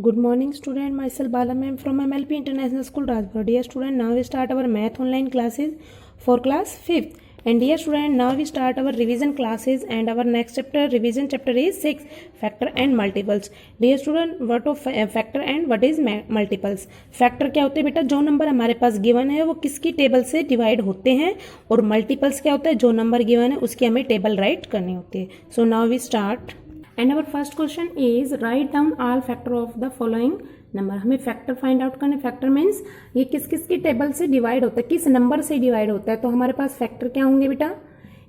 Good morning, student. Myself Bala ma'am from MLP International School, Rajpura. Dear student, now we start our math online classes for class 5th. And dear student, now we start our revision classes, and our next chapter, revision chapter is 6, factor and multiples. Dear student, what of factor and what is multiples? Factor क्या होते हैं बेटा? जो number हमारे पास given है वो किसकी table से डिवाइड होते हैं, और मल्टीपल्स क्या होता है? जो नंबर गिवन है उसकी हमें टेबल राइट करनी होती है. So now we start. And our first question is write down all factor of the following number. हमें फैक्टर फाइंड आउट करने. फैक्टर मीन्स ये किस किस की टेबल से डिवाइड होता है, किस नंबर से डिवाइड होता है. तो हमारे पास फैक्टर क्या होंगे बेटा?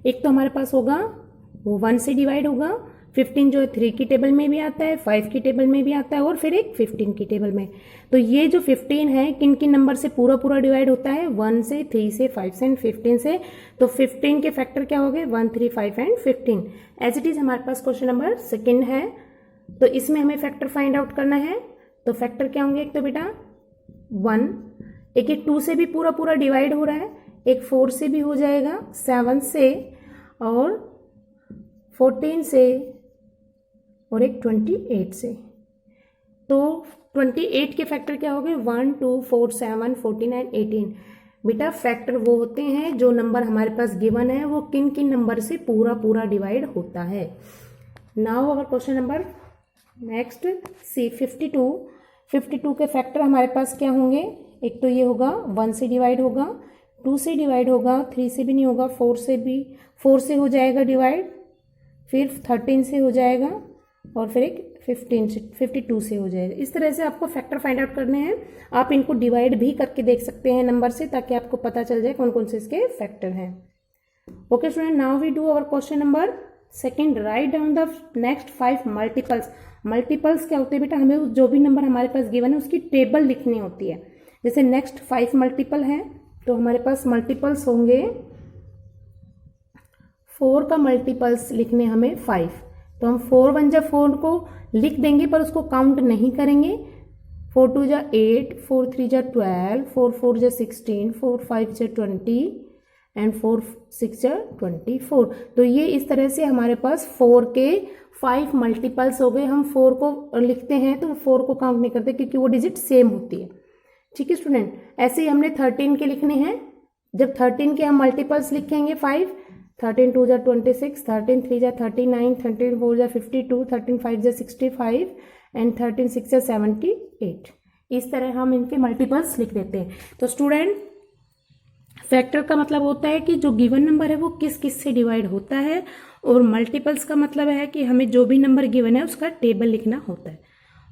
एक तो हमारे पास होगा वो 1 से डिवाइड होगा, 15 जो है 3 की टेबल में भी आता है, 5 की टेबल में भी आता है, और फिर एक 15 की टेबल में. तो ये जो 15 है किन किन नंबर से पूरा पूरा डिवाइड होता है? 1 से, 3 से, 5 से एंड 15 से. तो 15 के फैक्टर क्या हो गए? 1, 3, 5 एंड 15. एज इट इज हमारे पास क्वेश्चन नंबर 2 है, तो इसमें हमें फैक्टर फाइंड आउट करना है. तो फैक्टर क्या होंगे? एक तो बेटा 1, एक 2 से भी पूरा पूरा डिवाइड हो रहा है, एक 4 से भी हो जाएगा, 7 से, और 14 से, और एक 28 से. तो 28 के फैक्टर क्या हो गए? 1, 2, 4, 7, 14 एंड 18. बेटा फैक्टर वो होते हैं जो नंबर हमारे पास गिवन है वो किन किन नंबर से पूरा पूरा डिवाइड होता है. Now our question number next C 52. 52 के फैक्टर हमारे पास क्या होंगे? एक तो ये होगा 1 से डिवाइड होगा, 2 से डिवाइड होगा, 3 से भी नहीं होगा, 4 से हो जाएगा डिवाइड, फिर 13 से हो जाएगा, और फिर एक 52 से हो जाएगा. इस तरह से आपको फैक्टर फाइंड आउट करने हैं. आप इनको डिवाइड भी करके देख सकते हैं नंबर से, ताकि आपको पता चल जाए कौन कौन से इसके फैक्टर हैं. Okay student, now we do our question number 2. Write down the next 5 multiples. Multiples क्या होते हैं बेटा? हमें जो भी नंबर हमारे पास गिवन है उसकी टेबल लिखनी होती है. जैसे नेक्स्ट 5 मल्टीपल है, तो हमारे पास मल्टीपल्स होंगे 4 का मल्टीपल्स लिखने हमें 5. तो हम 4 1 जा 4 को लिख देंगे, पर उसको काउंट नहीं करेंगे. 4 2 जा 8, 4 3 जा 12, 4 4 जा 16, 4 5 जा 20 एंड 4 6 जा 24. तो ये इस तरह से हमारे पास 4 के 5 मल्टीपल्स हो गए. हम 4 को लिखते हैं तो 4 को काउंट नहीं करते, क्योंकि वो डिजिट सेम होती है. ठीक है स्टूडेंट, ऐसे ही हमने 13 के लिखने हैं. जब 13 के हम मल्टीपल्स लिखेंगे 5, 13 2 जा 26, 13 3 जा 39, 13 4 जा 52, 13 5 जा 65 एंड 13 6 जा 78. इस तरह हम इनके मल्टीपल्स लिख देते हैं. तो स्टूडेंट फैक्टर का मतलब होता है कि जो गिवन नंबर है वो किस किस से डिवाइड होता है, और मल्टीपल्स का मतलब है कि हमें जो भी नंबर गिवन है उसका टेबल लिखना होता है.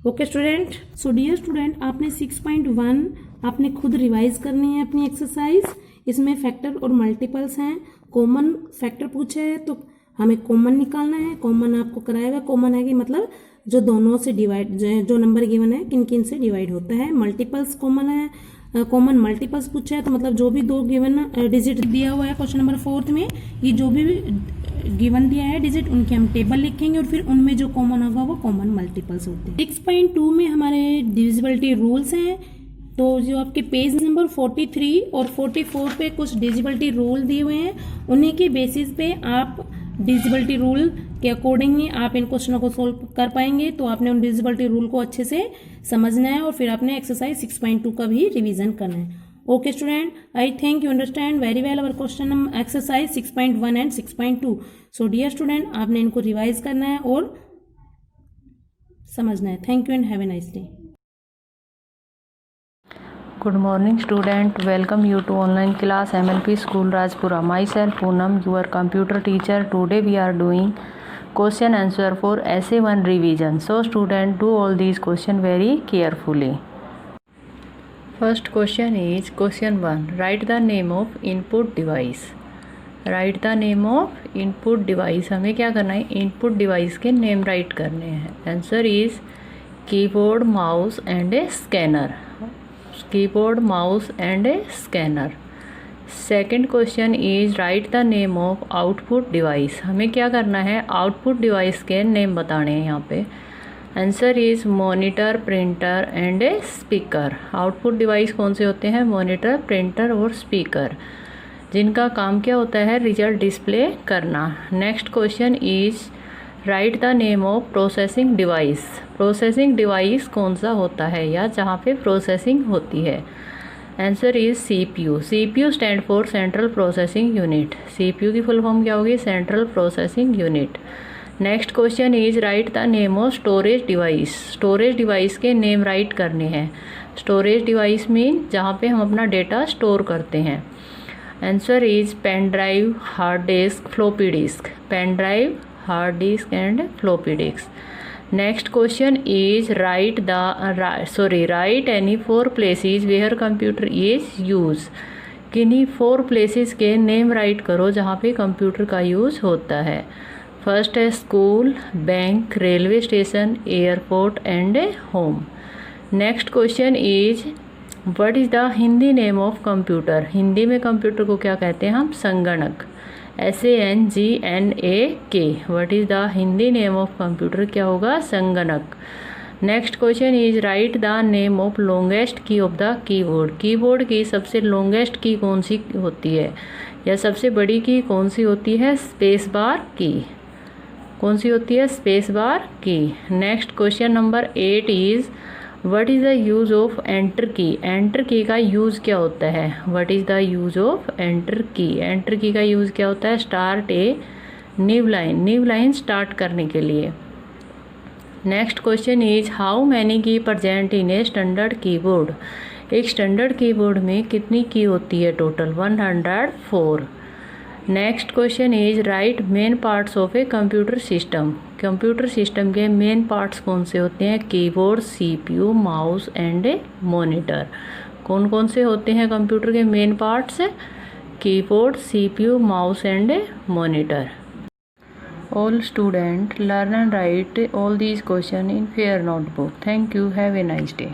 Okay student. So dear student, आपने 6.1 आपने खुद रिवाइज करनी है अपनी एक्सरसाइज. इसमें फैक्टर और मल्टीपल्स हैं. कॉमन फैक्टर पूछे है तो हमें कॉमन निकालना है. कॉमन आपको कराएगा. कॉमन है कि मतलब जो दोनों से डिवाइड, जो नंबर गिवन है किन किन से डिवाइड होता है. मल्टीपल्स कॉमन है. कॉमन मल्टीपल्स पूछा है तो मतलब जो भी दो गिवन डिजिट दिया हुआ है क्वेश्चन नंबर 4 में, ये जो भी गिवन दिया है डिजिट उनके हम टेबल लिखेंगे, और फिर उनमें जो कॉमन होगा वो कॉमन मल्टीपल्स होते हैं. 6.2 में हमारे डिविजिबिलिटी रूल्स हैं. तो जो आपके पेज नंबर 43 और 44 पे कुछ डिविजिबिलिटी रूल दिए हुए हैं, उन्हीं के बेसिस पे आप डिविजिबिलिटी रूल के अकॉर्डिंग ही आप इन क्वेश्चनों को सोल्व कर पाएंगे. तो आपने उन डिविजिबिलिटी रूल को अच्छे से समझना है, और फिर आपने एक्सरसाइज 6.2 का भी रिवीजन करना है. Okay student, I think you understand very well our question exercise 6.1 and 6.2. So dear student, आपने इनको रिवाइज करना है और समझना है. Thank you and have a nice day. Good morning student, welcome you to online class MLP School Rajpura. Myself Poonam, your computer teacher. Today we are doing question answer for SA1 revision. So student, do all these question very carefully. First question is question 1. Write the name of input device. Write the name of input device. हमें क्या करना है? input device के name write करने हैं. Answer is keyboard, mouse and a scanner. Keyboard, mouse and a scanner. Second question is write the name of output device. हमें क्या करना है? output device के नेम बताने हैं यहाँ पे. Answer is monitor, printer and a speaker. output device कौन से होते हैं? monitor, printer और speaker, जिनका काम क्या होता है? रिजल्ट डिस्प्ले करना. Next question is right the name of processing device. Processing device कौन सा होता है या जहाँ पे प्रोसेसिंग होती है? Answer is CPU। CPU stand for central processing unit. CPU की फुल फॉर्म क्या होगी? Central processing unit. Next question is right the name of storage device. Storage device के नेम राइट करने हैं। स्टोरेज डिवाइस मीन जहाँ पे हम अपना डेटा स्टोर करते हैं। Answer is pen drive, hard disk, floppy disk. Pen drive, hard disk and floppy disk. Next question is write any 4 places where computer is use. किन्हीं 4 places के name right करो जहाँ पे कंप्यूटर का use होता है। फर्स्ट है school, bank, railway station, airport and home. Next question is what is the Hindi name of computer. Hindi में कंप्यूटर को क्या कहते हैं हम? संगणक। SANGNAK। What is the Hindi name of computer? क्या होगा? संगणक। Next question is right the name of longest key of the keyboard. Keyboard की सबसे लॉन्गेस्ट की कौन सी होती है या सबसे बड़ी की कौन सी होती है? स्पेस बार की। कौन सी होती है? Space bar key. Next question number 8 is what is the use of enter key. Enter key का यूज़ क्या होता है? What is the use of enter key. Enter key का यूज़ क्या होता है? Start a new line. New line start करने के लिए। Next question is how many key present in a standard keyboard. एक स्टैंडर्ड कीबोर्ड में कितनी की होती है? Total 104। Next question is right main parts of a computer system. Computer system के main parts कौन से होते हैं? Keyboard, CPU, mouse and A monitor. कौन कौन से होते हैं कंप्यूटर के main parts? Keyboard, CPU, mouse and A monitor. All students learn and write all these questions in fair notebook. Thank you. Have a nice day.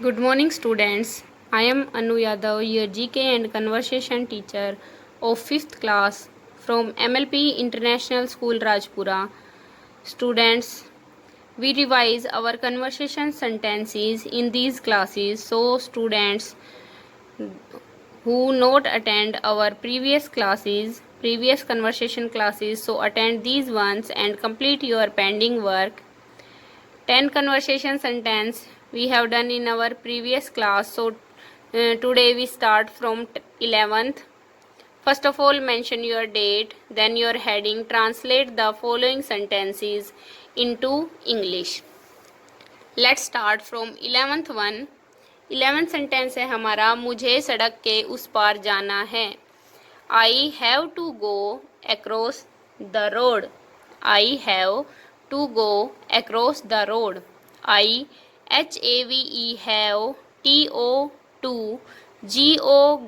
Good morning, students. I am Anu Yadav, your GK and conversation teacher of 5th class from MLP International School, Rajpura. Students, we revise our conversation sentences in these classes. So, students who not attend our previous conversation classes, so attend these ones and complete your pending work. 10 conversation sentence we have done in our previous class, so today we start from 11th. First of all, mention your date, then your heading. Translate the following sentences into English. Let's start from 11th one. 11th sentence है हमारा, मुझे सड़क के उस पार जाना है। I have to go across the road. I have to go across the road. have, to,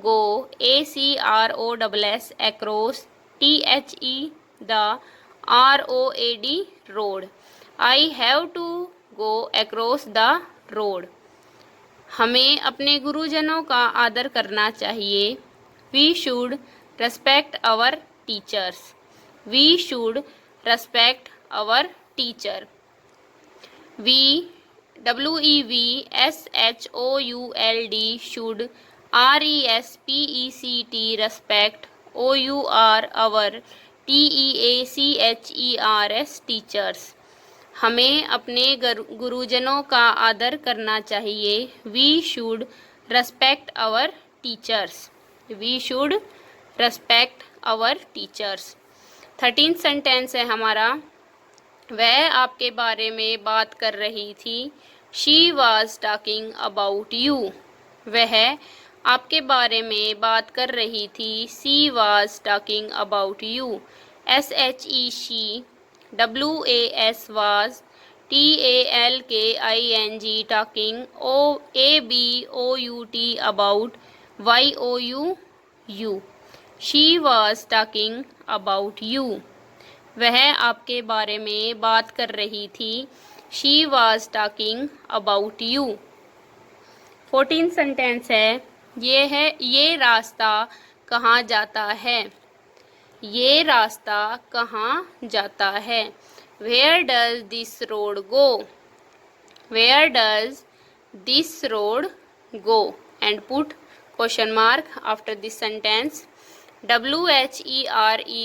go, across, across, the, road, road. I have to go across the road. हमें अपने गुरुजनों का आदर करना चाहिए। We should respect our teachers. We should respect our teacher. should, respect, respect, our, teachers. हमें अपने गुरुजनों का आदर करना चाहिए। We should respect our teachers. We should respect our teachers. 13th sentence है हमारा, वह आपके बारे में बात कर रही थी। She was talking about you. वह आपके बारे में बात कर रही थी। She was talking about you. she, was, talking, about, you. She was talking about you. वह आपके बारे में बात कर रही थी। She was talking about you. 14th sentence है, ये रास्ता कहाँ जाता है। ये रास्ता कहाँ जाता है। Where does this road go? Where does this road go? And put question mark after this sentence.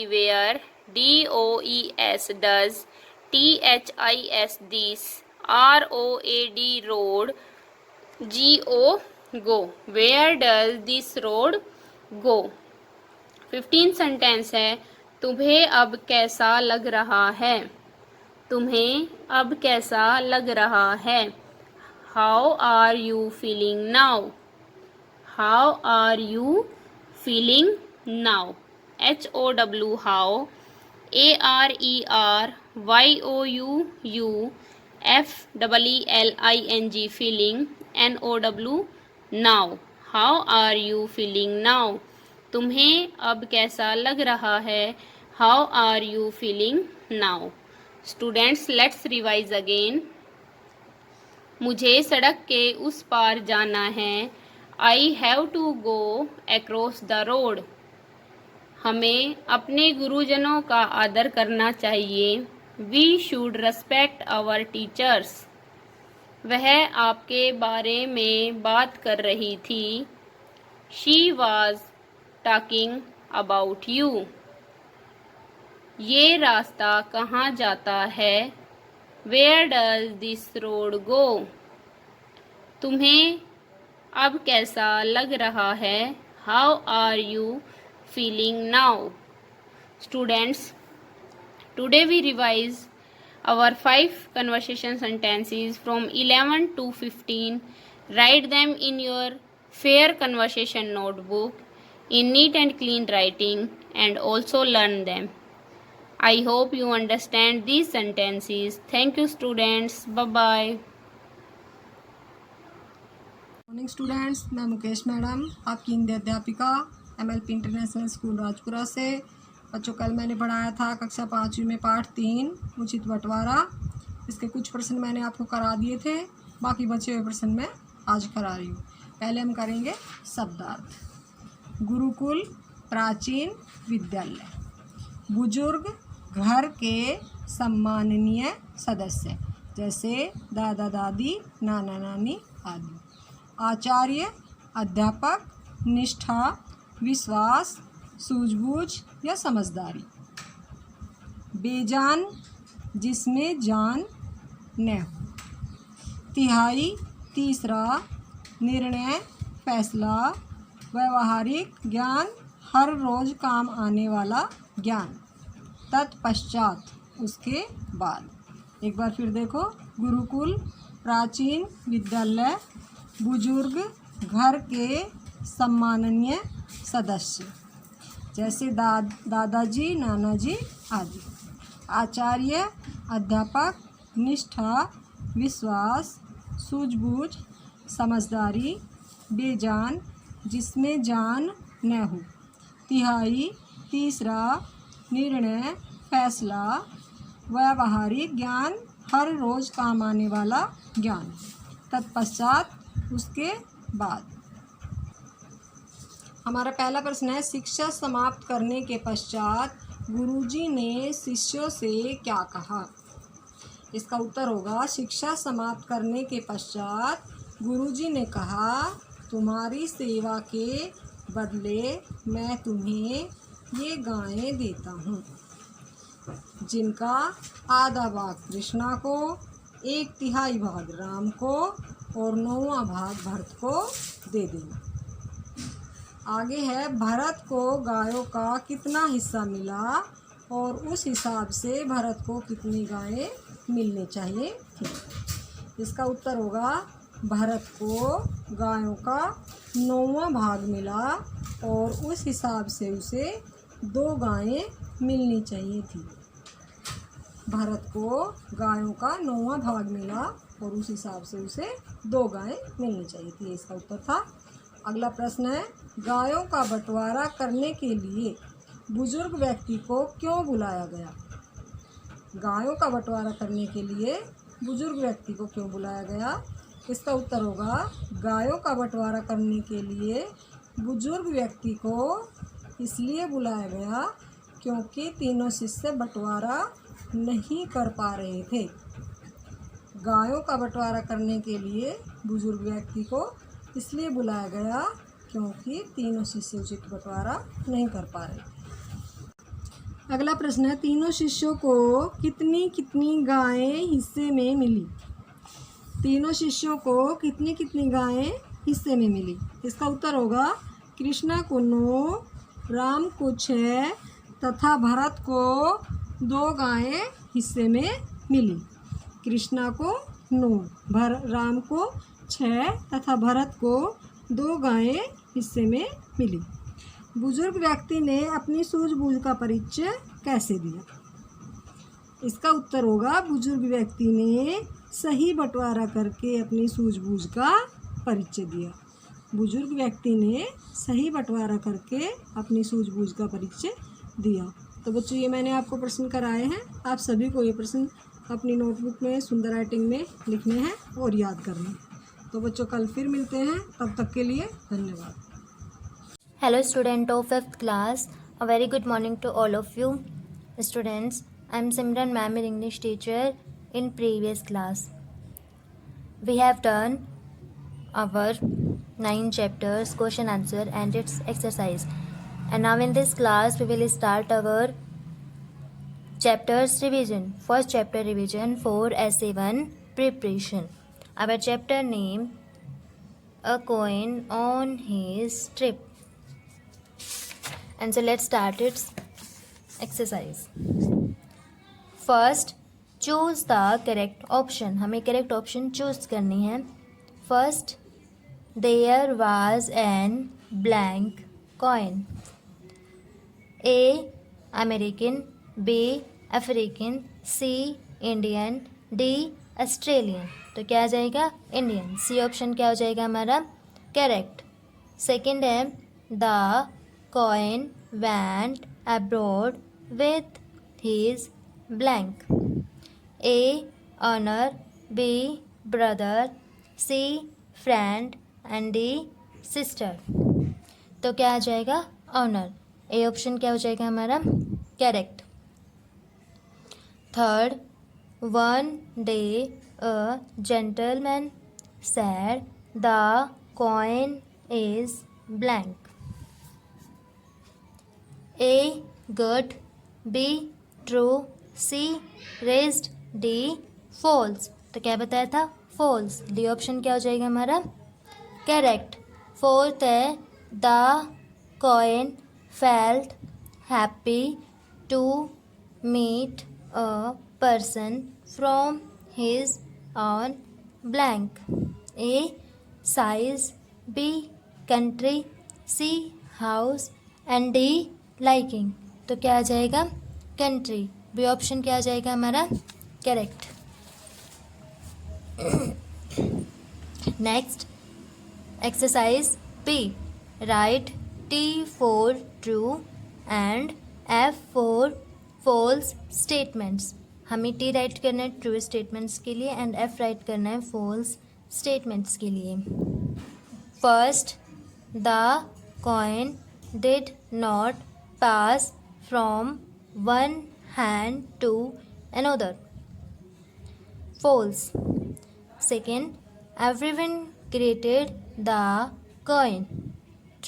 where, DOES does, THIS this, ROAD road, GO go. Where does this road go? 15 sentence है। तुम्हें अब कैसा लग रहा है? तुम्हें अब कैसा लग रहा है? How are you feeling now? How are you feeling now? HOW how, ARER YOU FEELING feeling, NOW now. How are you feeling now? तुम्हें अब कैसा लग रहा है? How are you feeling now? Students, let's revise again. मुझे सड़क के उस पार जाना है। I have to go across the road. हमें अपने गुरुजनों का आदर करना चाहिए। We should respect our teachers. वह आपके बारे में बात कर रही थी। She was talking about you. ये रास्ता कहाँ जाता है? Where does this road go? तुम्हें अब कैसा लग रहा है? How are you feeling now? Students, today we revise our 5 conversation sentences from 11 to 15. Write them in your fair conversation notebook in neat and clean writing and also learn them. I hope you understand these sentences. Thank you students. Bye bye. Morning students, मैं Mukesh madam, आपकी हिंदी अध्यापिका MLP international school Rajpura से। बच्चों, कल मैंने पढ़ाया था कक्षा 5वीं में पाठ 3 उचित बंटवारा। इसके कुछ प्रश्न मैंने आपको करा दिए थे, बाकी बचे हुए प्रश्न मैं आज करा रही हूँ। पहले हम करेंगे शब्दार्थ। गुरुकुल, प्राचीन विद्यालय। बुजुर्ग, घर के सम्माननीय सदस्य जैसे दादा दादी, नाना नानी आदि। आचार्य, अध्यापक। निष्ठा, विश्वास, सूझबूझ या समझदारी। बेजान, जिसमें जान न हो। तिहाई, तीसरा। निर्णय, फैसला। व्यवहारिक ज्ञान, हर रोज काम आने वाला ज्ञान। तत्पश्चात, उसके बाद। एक बार फिर देखो। गुरुकुल, प्राचीन विद्यालय। बुजुर्ग, घर के सम्माननीय सदस्य जैसे दादाजी, नानाजी आदि। आचार्य, अध्यापक। निष्ठा, विश्वास, सूझबूझ, समझदारी। बेजान, जिसमें जान न हो। तिहाई, तीसरा। निर्णय, फैसला। व्यावहारिक ज्ञान, हर रोज काम आने वाला ज्ञान। तत्पश्चात, उसके बाद। हमारा पहला प्रश्न है, शिक्षा समाप्त करने के पश्चात गुरुजी ने शिष्यों से क्या कहा? इसका उत्तर होगा, शिक्षा समाप्त करने के पश्चात गुरुजी ने कहा, तुम्हारी सेवा के बदले मैं तुम्हें ये गायें देता हूँ, जिनका आधा भाग कृष्णा को, 1/3 भाग राम को और 9वां भाग भरत को दे देना। आगे है, भरत को गायों का कितना हिस्सा मिला और उस हिसाब से भरत को कितनी गायें मिलनी चाहिए थी? इसका उत्तर होगा, भरत को गायों का 9वां भाग मिला और उस हिसाब से उसे 2 गायें मिलनी चाहिए थी। भरत को गायों का 9वां भाग मिला और उस हिसाब से उसे 2 गायें मिलनी चाहिए थी। इसका उत्तर था। अगला प्रश्न है, गायों का बंटवारा करने के लिए बुजुर्ग व्यक्ति को क्यों बुलाया गया? गायों का बंटवारा करने के लिए बुजुर्ग व्यक्ति को क्यों बुलाया गया? इसका उत्तर होगा, गायों का बंटवारा करने के लिए बुजुर्ग व्यक्ति को इसलिए बुलाया गया क्योंकि तीनों शिष्य बंटवारा नहीं कर पा रहे थे। गायों का बंटवारा करने के लिए बुजुर्ग व्यक्ति को इसलिए बुलाया गया क्योंकि तीनों शिष्य उचित बंटवारा नहीं कर पा रहे थे। अगला प्रश्न है, तीनों शिष्यों को कितनी कितनी गायें हिस्से में मिली? तीनों शिष्यों को कितनी कितनी गायें हिस्से में मिली? इसका उत्तर होगा कृष्णा को 9, राम को 6 तथा भरत को 2 गायें हिस्से में मिली। कृष्णा को 9, राम को 6 तथा भरत को 2 गायें हिस्से में मिली। बुजुर्ग व्यक्ति ने अपनी सूझबूझ का परिचय कैसे दिया? इसका उत्तर होगा बुजुर्ग व्यक्ति ने सही बंटवारा करके अपनी सूझबूझ का परिचय दिया। बुजुर्ग व्यक्ति ने सही बंटवारा करके अपनी सूझबूझ का परिचय दिया। तो बच्चों, ये मैंने आपको प्रश्न कराए हैं। आप सभी को ये प्रश्न अपनी नोटबुक में सुंदर राइटिंग में लिखने हैं और याद करने हैं। तो बच्चों, कल फिर मिलते हैं, तब तक के लिए धन्यवाद। Hello student of 5th class, a very good morning to all of you. Students, I am Simran ma'am, your English teacher in previous class. We have done our 9 chapters, question answer and its exercise. And now in this class we will start our chapters revision. First chapter revision for SA1 preparation. Our chapter name, A Coin on His Trip. And so let's start its exercise. First, choose the correct option. हमें correct option choose करनी है. First, there was an blank coin. A. American, B. African, C. Indian, D. Australian. तो क्या आ जाएगा? Indian. C option क्या हो जाएगा हमारा? Correct. Second है, the coin went abroad with his blank. A. Honor, B. Brother, C. Friend and D. Sister. तो क्या आ जाएगा? Honor. A ऑप्शन क्या हो जाएगा हमारा? Correct. Third, one day a gentleman said the coin is blank. A. Good, B. True, C. Raised, D. False. तो क्या बताया था? False. D ऑप्शन क्या हो जाएगा हमारा? Correct. Fourth है, the coin felt happy to meet a person from his own blank. A. Size, B. Country, C. House and D. Liking. तो क्या आ जाएगा? Country. B ऑप्शन क्या आ जाएगा हमारा? Correct. Next, exercise B. Write T for true and F for false statements. हमें T right करना है ट्रू स्टेटमेंट्स के लिए एंड F राइट करना है फॉल्स स्टेटमेंट्स के लिए. First, the coin did not pass from one hand to another. False. Second, everyone created the coin.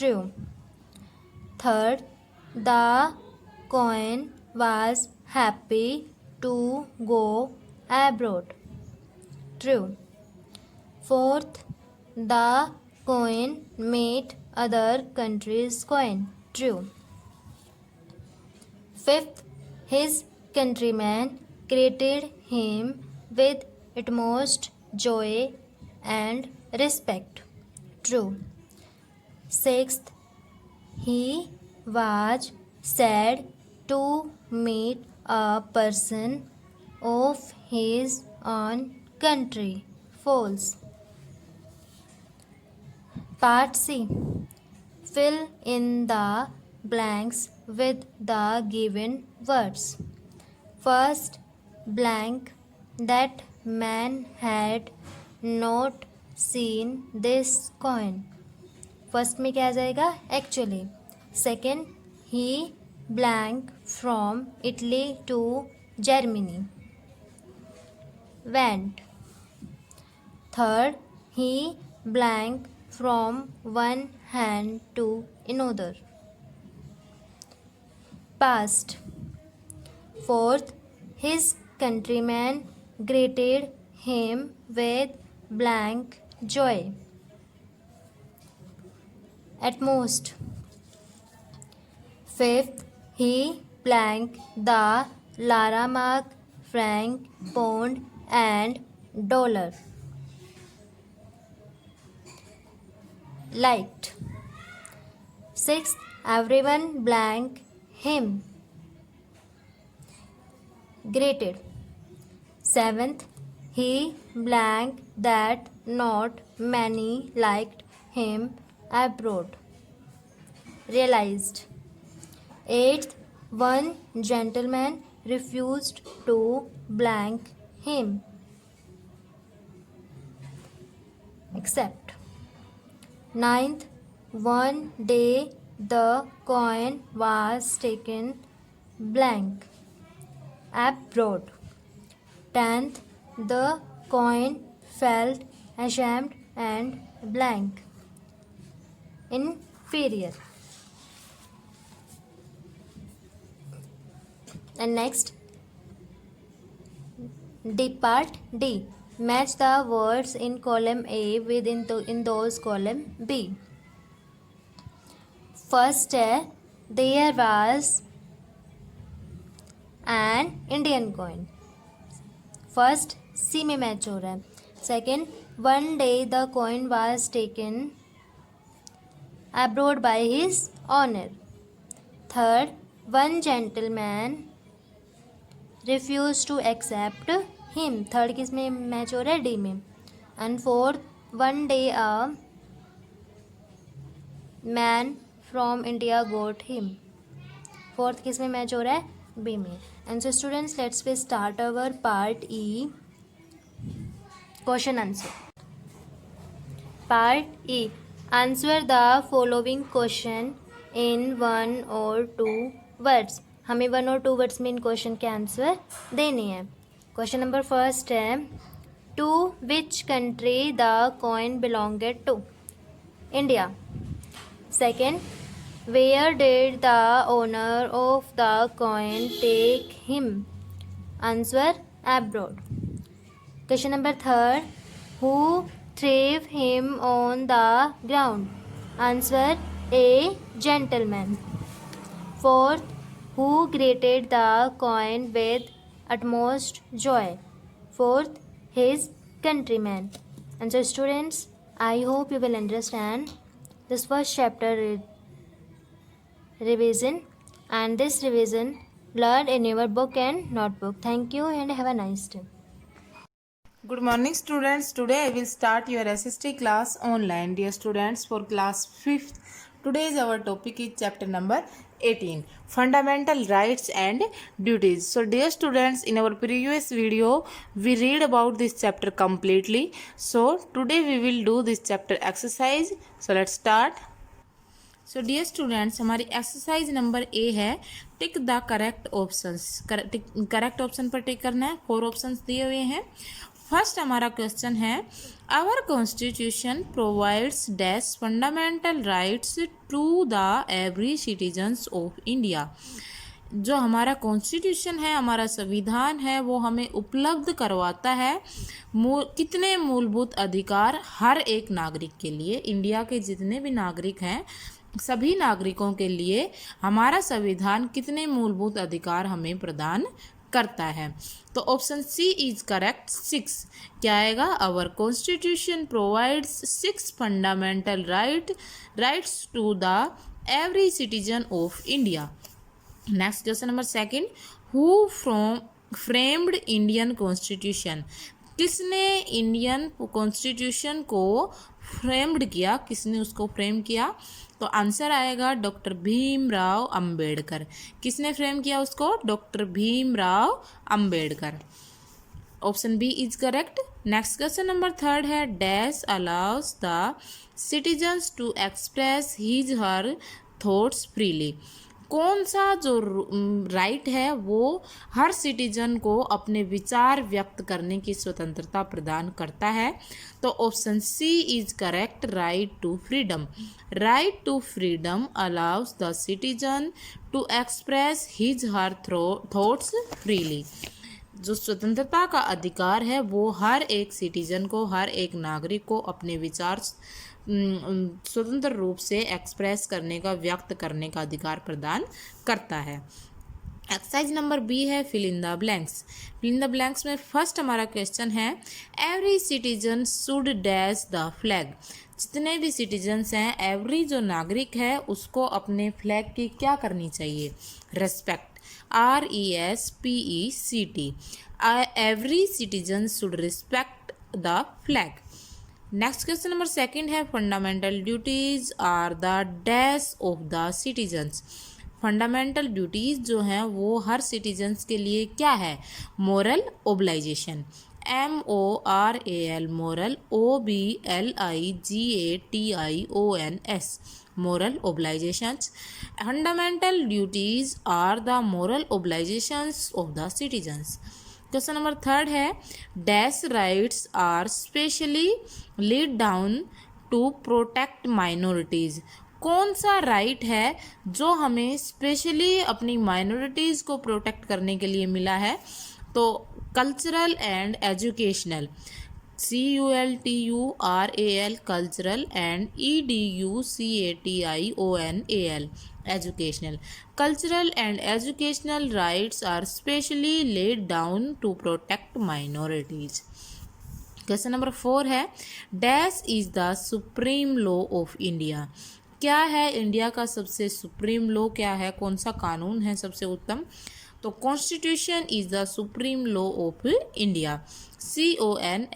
True. Third, the coin was happy to go abroad. True. Fourth, the coin made other countries' coin. True. Fifth, his countrymen greeted him with utmost joy and respect. True. Sixth, he was sad to meet a person of his own country. False. Part C. Fill in the blanks with the given words. First, blank, that man had not seen this coin. First में क्या आ जाएगा? Actually. Second, he blank from Italy to Germany. Went. Third, he blank from one hand to another. Past, Fourth, his countrymen greeted him with blank joy. At most. Fifth, he blank the Lara mark, franc, pound, and dollar. Liked. Sixth, everyone blank him. Greeted. Seventh, he blank that not many liked him abroad. Realized. Eighth, one gentleman refused to blank him. Accept. Ninth, one day the coin was taken blank abroad. 10th, the coin felt ashamed and blank inferior. And next, D part D. Match the words in column A with in those column B. First है, there was an Indian coin. First C में match हो रहा है. Second, one day the coin was taken abroad by his owner. Third, one gentleman refused to accept him. Third किस में match हो रहा है? डी में. And fourth, one day a man from India got him. Fourth किस में match हो रहा है? बी में. And so students, let's we start our part E, question answer. Part E, answer the following question in 1 और 2 words. हमें 1 और 2 words में इन क्वेश्चन के आंसर देने हैं. क्वेश्चन नंबर फर्स्ट है, to which country the coin belonged to? India. Second, where did the owner of the coin take him? Answer, abroad. Question number third, who threw him on the ground? Answer, a gentleman. Fourth, who greeted the coin with utmost joy? Fourth, his countryman. And so students, I hope you will understand this first chapter revision, and this revision learn in your book and notebook. Thank you and have a nice day. Good morning students. Today I will start your SST class online. Dear students, for class 5th, today's our topic is chapter number 18, fundamental rights and duties. So dear students, in our previous video we read about this chapter completely. So today we will do this chapter exercise. So let's start. So dear students, हमारी exercise number A है, tick the correct options. Correct option पर टिक करना है. 4 options दिए हुए हैं. First हमारा question है, our constitution provides dash fundamental rights to the every citizens of India. जो हमारा कॉन्स्टिट्यूशन है, हमारा संविधान है, वो हमें उपलब्ध करवाता है कितने मूलभूत अधिकार हर एक नागरिक के लिए. इंडिया के जितने भी नागरिक हैं, सभी नागरिकों के लिए हमारा संविधान कितने मूलभूत अधिकार हमें प्रदान करता है. तो ऑप्शन सी इज करेक्ट. 6 क्या आएगा? Our constitution provides 6 fundamental rights to the every citizen of India. Next question number second, who framed Indian constitution? किसने इंडियन कॉन्स्टिट्यूशन को फ्रेम्ड किया? किसने उसको फ्रेम किया? तो आंसर आएगा डॉक्टर भीमराव अंबेडकर. किसने फ्रेम किया उसको? Doctor Bhimrao Ambedkar. Option B is correct. Next question number third है, dash allows the citizens to express his her thoughts freely. कौन सा जो राइट है वो हर सिटीजन को अपने विचार व्यक्त करने की स्वतंत्रता प्रदान करता है? तो option C is correct, right to freedom. Right to freedom allows the citizen to express his her thoughts freely. जो स्वतंत्रता का अधिकार है वो हर एक सिटीजन को, हर एक नागरिक को अपने विचार स्वतंत्र रूप से एक्सप्रेस करने का, व्यक्त करने का अधिकार प्रदान करता है। एक्सरसाइज नंबर बी है fill in the blanks. Fill in the blanks में फर्स्ट हमारा क्वेश्चन है every citizen should dash the flag. जितने भी सिटीजन्स हैं, एवरी जो नागरिक है उसको अपने फ्लैग की क्या करनी चाहिए? Respect, RESPECT। Every citizen should respect the flag. Next question number second है fundamental duties are the dash of the citizens. Fundamental duties जो हैं वो हर सिटीजन्स के लिए क्या है? Moral obligation, MORAL, moral, OBLIGATIONS, moral obligations. Fundamental duties are the moral obligations of the citizens. Question number third है dash rights are specially laid down to protect minorities. कौन सा राइट है जो हमें स्पेशली अपनी माइनॉरिटीज़ को protect करने के लिए मिला है? तो cultural and educational, CULTURAL cultural and EDUCATIONAL educational. Cultural and educational rights are specially laid down to protect minorities. Question number 4 है dash is the supreme law of India. क्या है इंडिया का सबसे सुप्रीम लॉ? क्या है, कौन सा कानून है सबसे उत्तम? तो constitution is the supreme law of India, CONSTITUTION।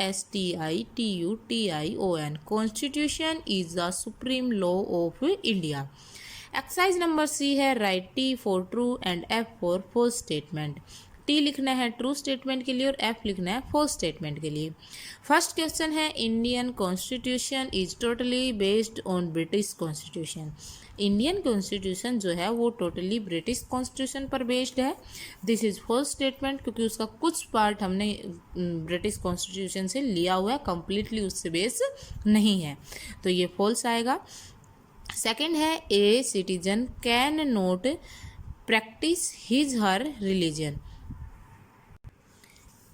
Constitution is the supreme law of India. Exercise number C है write T for true and F for false statement. T लिखना है ट्रू स्टेटमेंट के लिए और F लिखना है false statement के लिए। फर्स्ट क्वेश्चन है Indian constitution is totally based on British constitution. Indian constitution जो है वो टोटली ब्रिटिश कॉन्स्टिट्यूशन पर बेस्ड है। दिस इज फॉल्स स्टेटमेंट क्योंकि उसका कुछ पार्ट हमने ब्रिटिश कॉन्स्टिट्यूशन से लिया हुआ है, कंप्लीटली उससे बेस नहीं है, तो ये फॉल्स आएगा। सेकेंड है a citizen can not practice his her religion.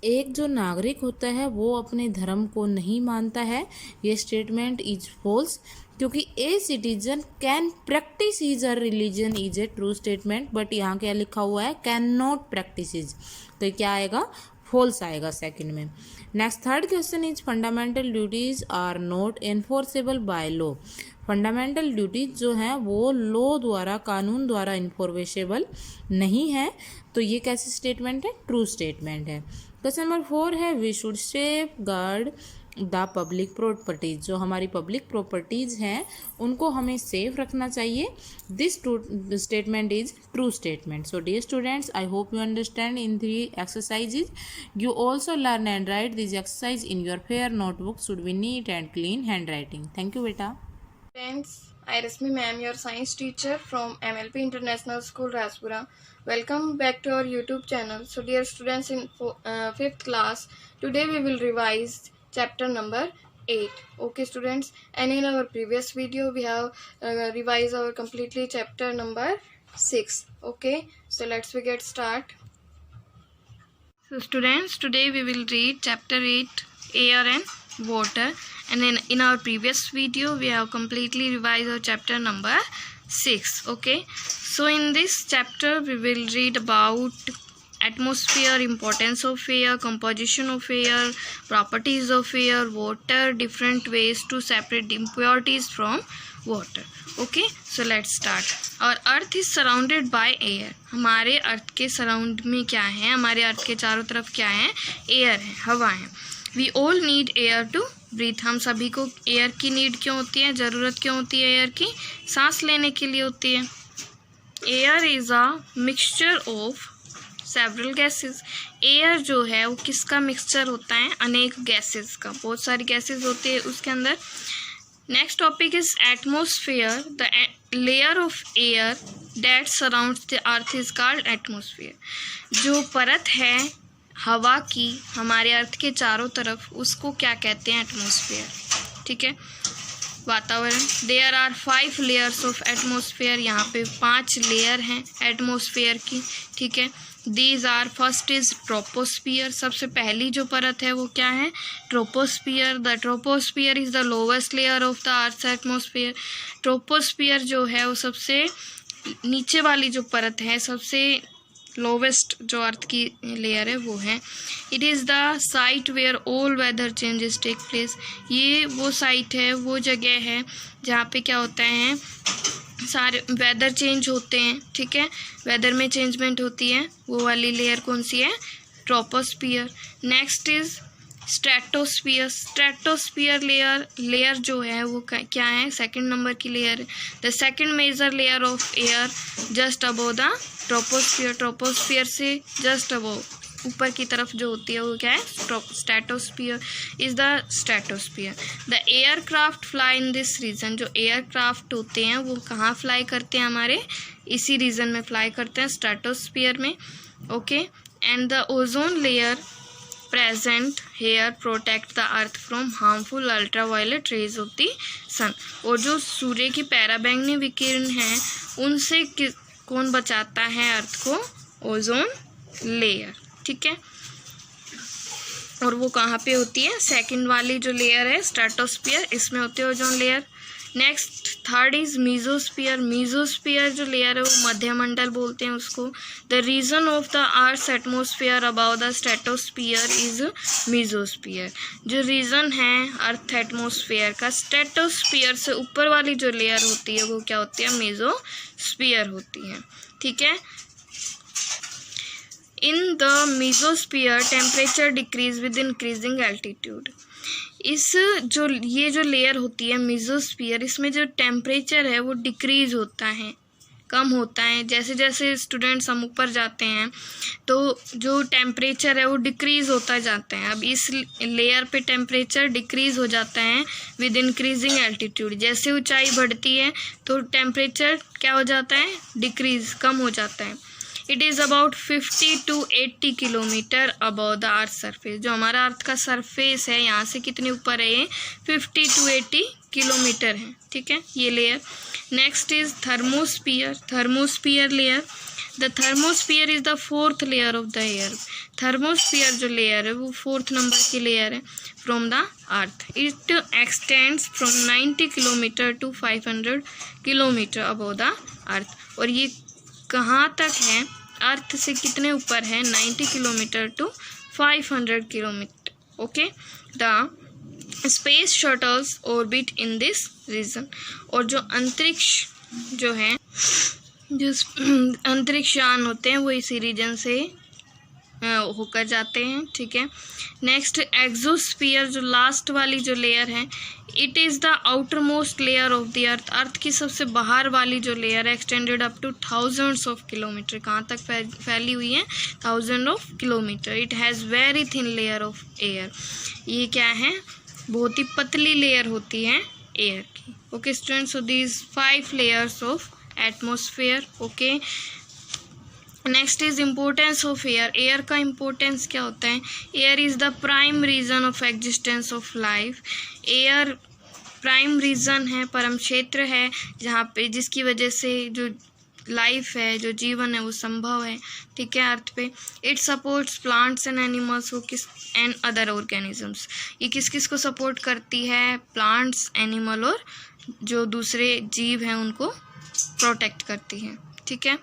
एक जो नागरिक होता है वो अपने धर्म को नहीं मानता है, ये स्टेटमेंट इज फॉल्स क्योंकि a citizen can practice his her religion is a true statement, but यहाँ क्या लिखा हुआ है कैन नॉट प्रैक्टिस हिज, तो क्या आएगा? फॉल्स आएगा सेकंड में। Next third question is fundamental duties are not enforceable by law. Fundamental duties जो हैं वो लॉ द्वारा, कानून द्वारा इन्फोर्सेबल नहीं है, तो ये कैसी स्टेटमेंट है? ट्रू स्टेटमेंट है। क्वेश्चन नंबर 4 है we should safeguard the public properties. जो हमारी पब्लिक प्रॉपर्टीज़ हैं उनको हमें सेफ रखना चाहिए। This statement is true statement. So dear students, I hope you understand in 3 exercises. You also learn and write this exercise in your fair notebook. Should be neat and clean handwriting. Thank you, beta. Friends, I Rasmi ma'am, your science teacher from MLP International School Rajpura. Welcome back to our YouTube channel. So dear students in 5th class, today we will revise chapter number 8. Okay students, and in our previous video we have revised our completely chapter number 6. Okay, so let's get start. So students, today we will read chapter 8, air and water, and in our previous video we have completely revised our chapter number 6. Okay, so in this chapter we will read about atmosphere, importance of air, composition of air, properties of air, water, different ways to separate impurities from water. Okay, so let's start. Our earth is surrounded by air. हमारे अर्थ के surround में क्या है? हमारे अर्थ के चारों तरफ क्या है? एयर है, हवा है। We all need air to breathe. हम सभी को एयर की नीड क्यों होती है, ज़रूरत क्यों होती है एयर की? सांस लेने के लिए होती है। Air is a mixture of several gases. Air जो है वो किसका मिक्सचर होता है? अनेक गैसेस का। बहुत सारी गैसेस होती है उसके अंदर। Next topic is atmosphere. The layer of air that surrounds the earth is called atmosphere. जो परत है हवा की हमारे अर्थ के चारों तरफ, उसको क्या कहते हैं? एटमोसफियर. ठीक है, वातावरण. There are 5 layers of atmosphere. यहाँ पे 5 लेयर हैं एटमोसफियर की. ठीक है, these are, first is troposphere. सबसे पहली जो परत है वो क्या है? Troposphere. The troposphere is the lowest layer of the earth atmosphere. Troposphere जो है वो सबसे नीचे वाली जो परत है, सबसे लोवेस्ट जो अर्थ की लेयर है वो है. It is the site where all weather changes take place. ये वो साइट है, वो जगह है जहाँ पे क्या होता है, सारे वेदर चेंज होते हैं. ठीक है, वेदर में चेंजमेंट होती है. वो वाली लेयर कौन सी है? Troposphere. Next is stratosphere. Stratosphere layer जो है वो क्या है? सेकंड नंबर की लेयर है. The second major layer of air just above the troposphere. Troposphere से जस्ट अबव ऊपर की तरफ जो होती है वो क्या है? Stratosphere is the stratosphere. The aircraft fly in this region. जो एयरक्राफ्ट होते हैं वो कहाँ फ्लाई करते हैं? हमारे इसी रीजन में फ्लाई करते हैं, स्ट्रेटोस्फियर में. Okay, and the ozone layer present here protect the earth from harmful ultraviolet rays of the sun. और जो सूर्य की पराबैंगनी विकिरण है उनसे कौन बचाता है अर्थ को? Ozone layer. ठीक है, और वो कहाँ पे होती है? सेकंड वाली जो लेयर है स्ट्रेटोस्फियर, इसमें होती है ozone layer. Next third is mesosphere. Mesosphere जो लेयर है वो मध्यमंडल बोलते हैं उसको. The region of the earth atmosphere above the stratosphere is mesosphere. जो रीजन है अर्थ एटमोसफियर का स्ट्रेटोस्फियर से ऊपर वाली जो लेयर होती है वो क्या होती है? मीजोस्फियर होती है. ठीक है, in the mesosphere temperature decrease with increasing altitude. ये जो लेयर होती है मीजोस्फियर, इसमें जो टेम्परेचर है वो डिक्रीज होता है, कम होता है. जैसे जैसे स्टूडेंट्स हम ऊपर जाते हैं तो जो टेम्परेचर है वो डिक्रीज होता जाता है. अब इस लेयर पे टेम्परेचर डिक्रीज हो जाता है विद इंक्रीजिंग एल्टीट्यूड. जैसे ऊंचाई बढ़ती है तो टेम्परेचर क्या हो जाता है? डिक्रीज, कम हो जाता है. It is about 50 to 80 kilometre above the earth surface. जो हमारा अर्थ का सरफेस है यहाँ से कितने ऊपर है? ये 50 to 80 किलोमीटर है. ठीक है, ये layer. Next is thermosphere. Thermosphere layer. The thermosphere is the 4th layer of the air. Thermosphere जो लेयर है वो 4th नंबर की लेयर है from the earth. It extends from 90 kilometre to 500 kilometre above the earth. और ये कहाँ तक है? अर्थ से कितने ऊपर है? 90 kilometre to 500 kilometre. Okay, the space shuttles orbit in this region. और जो अंतरिक्ष जो है, जो अंतरिक्ष यान होते हैं वो इसी रीजन से होकर जाते हैं. ठीक है, नेक्स्ट एक्सोस्फियर जो लास्ट वाली जो लेयर है, it is the outermost layer of the earth. Earth की सबसे बाहर वाली जो लेयर है extended up to thousands of kilometre. कहाँ तक फैली हुई है? 1000 of kilometre. It has very thin layer of air. ये क्या है? बहुत ही पतली लेयर होती है एयर की. Okay students, so these 5 layers of atmosphere. Okay, next is importance of air. Air का इम्पोर्टेंस क्या होता है? Air is the prime reason of existence of life. Air prime reason है, परम क्षेत्र है जहाँ पे जिसकी वजह से जो लाइफ है, जो जीवन है वो संभव है. ठीक है, अर्थ पे. It supports plants and animals and other organisms. ये किस किस को सपोर्ट करती है? प्लांट्स, एनिमल और जो दूसरे जीव हैं उनको प्रोटेक्ट करती है. ठीक है,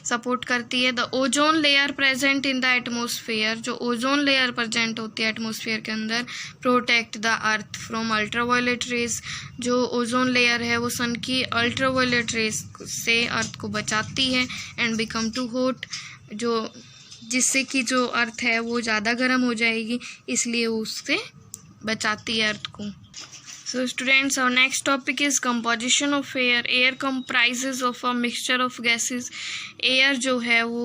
सपोर्ट करती है. The ozone layer present in the atmosphere. जो ओजोन लेयर प्रेजेंट होती है एटमोसफेयर के अंदर, protect the earth from ultraviolet rays. जो ओजोन लेयर है वो सन की अल्ट्रावायलेट रेज से अर्थ को बचाती है. एंड बिकम टू हॉट, जो जिससे कि जो अर्थ है वो ज़्यादा गर्म हो जाएगी, इसलिए वो उससे बचाती है अर्थ को. So students, our next topic is composition of air. Air comprises of a mixture of gases. Air जो है वो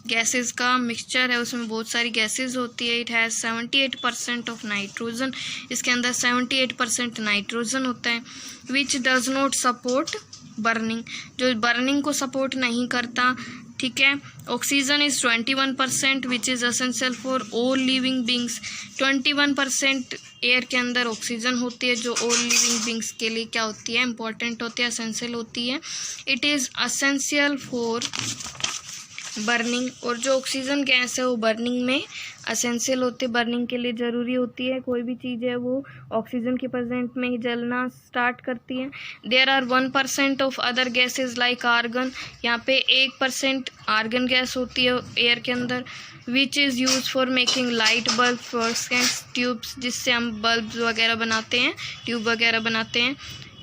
गैसेस का मिक्सचर है, उसमें बहुत सारी गैसेस होती है। इट हैज़ 78% ऑफ नाइट्रोजन, इसके अंदर 78% नाइट्रोजन होता है। Which does not support burning, जो बर्निंग को सपोर्ट नहीं करता, ठीक है। Oxygen is 21% which is essential for all living beings. 21% air के अंदर ऑक्सीजन होती है, जो ऑल लिविंग बींग्स के लिए क्या होती है, इंपॉर्टेंट होती है, असेंशियल होती है। It is essential for burning, और जो ऑक्सीजन गैस है वो बर्निंग में असेंशियल होती है, बर्निंग के लिए ज़रूरी होती है। कोई भी चीज़ है वो ऑक्सीजन के प्रेजेंट में ही जलना स्टार्ट करती है। There are 1% of other gases like argon, यहाँ पे 1% आर्गन गैस होती है एयर के अंदर। Which is use for making light bulb, fluorescent tubes, जिससे हम बल्ब वगैरह बनाते हैं, ट्यूब वगैरह बनाते हैं।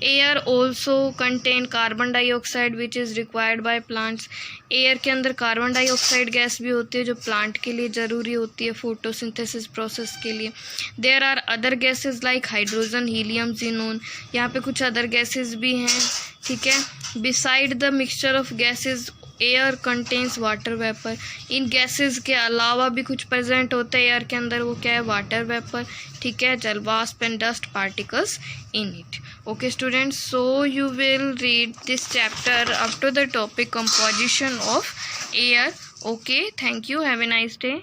Air also contain carbon dioxide which is required by plants, air के अंदर कार्बन डाइऑक्साइड गैस भी होती है जो प्लांट के लिए ज़रूरी होती है फोटोसिंथेसिस प्रोसेस के लिए। There are other gases like hydrogen, helium, xenon, यहाँ पे कुछ अदर गैसेस भी हैं, ठीक है। Beside the mixture of gases air contains water vapour, इन गैसेस के अलावा भी कुछ प्रेजेंट होता है एयर के अंदर, वो क्या है, वाटर वेपर, ठीक है, जलवाष्प and dust particles in it. Okay students, so you will read this chapter up to the topic composition of air. Okay, thank you, have a nice day.